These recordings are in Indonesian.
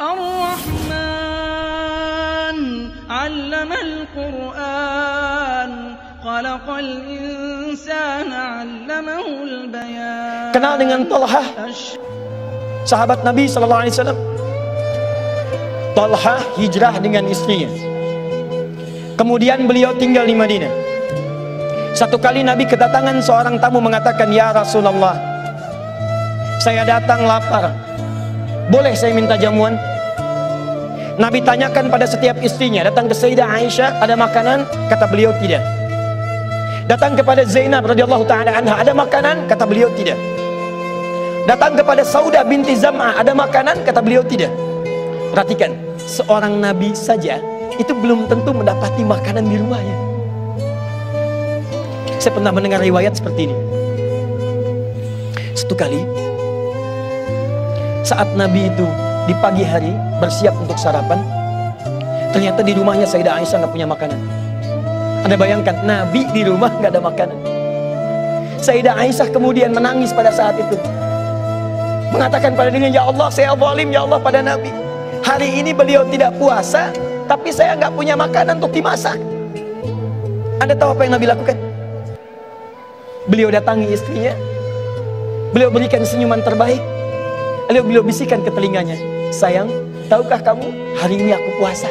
Ar-Rahman 'allamal Qur'an, khalaqal insana 'allamahul bayan. Kenal dengan Thalhah, sahabat Nabi sallallahu alaihi wasallam. Thalhah hijrah dengan istrinya. Kemudian beliau tinggal di Madinah. Satu kali Nabi kedatangan seorang tamu mengatakan, "Ya Rasulullah, saya datang lapar. Boleh saya minta jamuan?" Nabi tanyakan pada setiap istrinya. Datang ke Sayyidah Aisyah, ada makanan? Kata beliau, tidak. Datang kepada Zainab radhiyallahu ta'ala anha, ada makanan? Kata beliau, tidak. Datang kepada Saudah binti Zam'ah, ada makanan? Kata beliau, tidak. Perhatikan, seorang Nabi saja itu belum tentu mendapati makanan di rumahnya. Saya pernah mendengar riwayat seperti ini. Satu kali saat Nabi itu di pagi hari bersiap untuk sarapan, ternyata di rumahnya Sayyidah Aisyah nggak punya makanan. Anda bayangkan, Nabi di rumah nggak ada makanan. Sayyidah Aisyah kemudian menangis pada saat itu, mengatakan pada dirinya, "Ya Allah, saya zalim ya Allah pada Nabi. Hari ini beliau tidak puasa, tapi saya nggak punya makanan untuk dimasak." Anda tahu apa yang Nabi lakukan? Beliau datangi istrinya, beliau berikan senyuman terbaik, lalu beliau bisikan ke telinganya, "Sayang, tahukah kamu hari ini aku puasa?"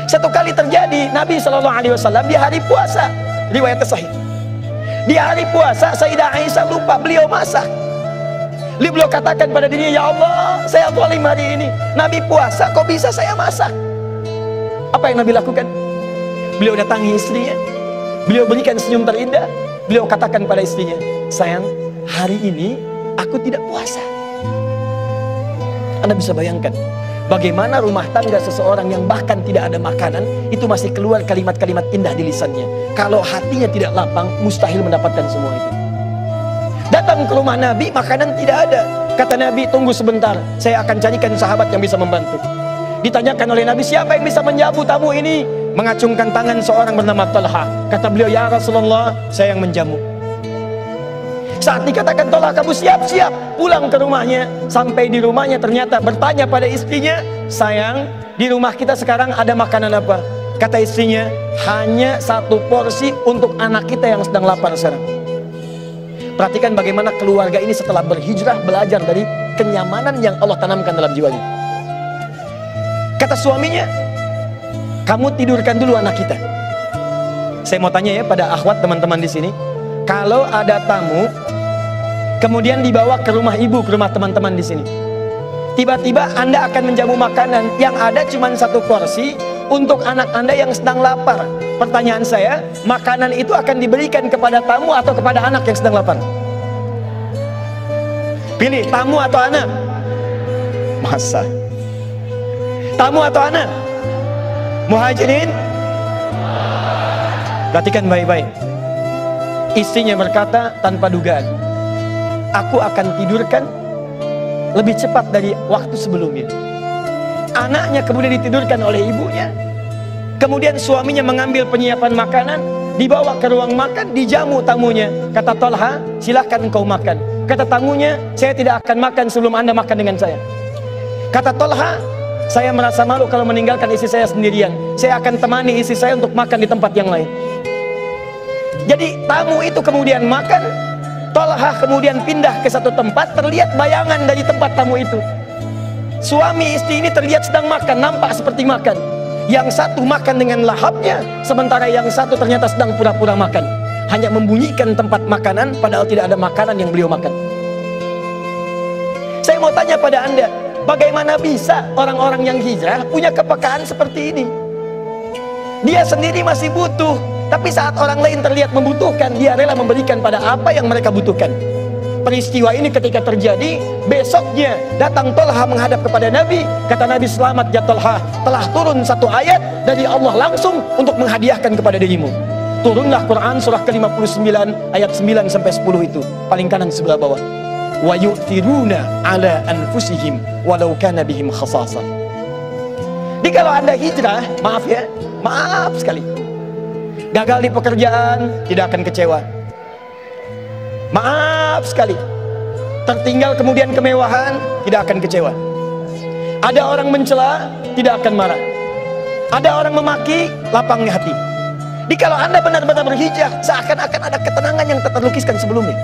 Satu kali terjadi, Nabi SAW di hari puasa, riwayat sahih. Di hari puasa Sayyidah Aisyah lupa beliau masak. Lalu beliau katakan pada dirinya, "Ya Allah, saya zalim hari ini. Nabi puasa, kok bisa saya masak?" Apa yang Nabi lakukan? Beliau datangi istrinya, beliau berikan senyum terindah, beliau katakan pada istrinya, "Sayang, hari ini aku tidak puasa." Anda bisa bayangkan bagaimana rumah tangga seseorang yang bahkan tidak ada makanan itu masih keluar kalimat-kalimat indah di lisannya. Kalau hatinya tidak lapang, mustahil mendapatkan semua itu. Datang ke rumah Nabi, makanan tidak ada. Kata Nabi, "Tunggu sebentar, saya akan carikan sahabat yang bisa membantu." Ditanyakan oleh Nabi, "Siapa yang bisa menjamu tamu ini?" Mengacungkan tangan seorang bernama Thalhah. Kata beliau, "Ya Rasulullah, saya yang menjamu." Saat dikatakan, "Thalhah, kamu siap-siap pulang ke rumahnya." Sampai di rumahnya ternyata bertanya pada istrinya, "Sayang, di rumah kita sekarang ada makanan apa?" Kata istrinya, "Hanya satu porsi untuk anak kita yang sedang lapar sekarang." Perhatikan bagaimana keluarga ini setelah berhijrah belajar dari kenyamanan yang Allah tanamkan dalam jiwanya. Kata suaminya, "Kamu tidurkan dulu anak kita." Saya mau tanya ya pada akhwat teman-teman di sini, kalau ada tamu kemudian dibawa ke rumah ibu, ke rumah teman-teman di sini, tiba-tiba Anda akan menjamu makanan yang ada cuma satu porsi untuk anak Anda yang sedang lapar. Pertanyaan saya, makanan itu akan diberikan kepada tamu atau kepada anak yang sedang lapar? Pilih, tamu atau anak? Masa? Tamu atau anak? Muhajirin? Perhatikan baik-baik. Istrinya berkata tanpa dugaan, "Aku akan tidurkan lebih cepat dari waktu sebelumnya." Anaknya kemudian ditidurkan oleh ibunya. Kemudian suaminya mengambil penyiapan makanan, dibawa ke ruang makan, dijamu tamunya. Kata Thalhah, "Silahkan engkau makan." Kata tamunya, "Saya tidak akan makan sebelum Anda makan dengan saya." Kata Thalhah, "Saya merasa malu kalau meninggalkan istri saya sendirian. Saya akan temani istri saya untuk makan di tempat yang lain." Jadi tamu itu kemudian makan, Thalhah kemudian pindah ke satu tempat, terlihat bayangan dari tempat tamu itu. Suami istri ini terlihat sedang makan, nampak seperti makan. Yang satu makan dengan lahapnya, sementara yang satu ternyata sedang pura-pura makan. Hanya membunyikan tempat makanan, padahal tidak ada makanan yang beliau makan. Saya mau tanya pada Anda, bagaimana bisa orang-orang yang hijrah punya kepekaan seperti ini? Dia sendiri masih butuh, tapi saat orang lain terlihat membutuhkan, dia rela memberikan pada apa yang mereka butuhkan. Peristiwa ini ketika terjadi, besoknya datang Thalhah menghadap kepada Nabi. Kata Nabi, "Selamat ya Thalhah, telah turun satu ayat dari Allah langsung untuk menghadiahkan kepada dirimu." Turunlah Quran surah ke-59 ayat 9 sampai 10 itu, paling kanan sebelah bawah. "Wa yu'thiruna ala anfusihim walau kana bihim khasasah." Jadi kalau Anda hijrah, maaf ya, maaf sekali, gagal di pekerjaan, tidak akan kecewa. Maaf sekali, tertinggal kemudian kemewahan, tidak akan kecewa. Ada orang mencela, tidak akan marah. Ada orang memaki, lapangnya hati. Jadi kalau Anda benar-benar berhijrah, seakan-akan ada ketenangan yang tak terlukiskan sebelumnya.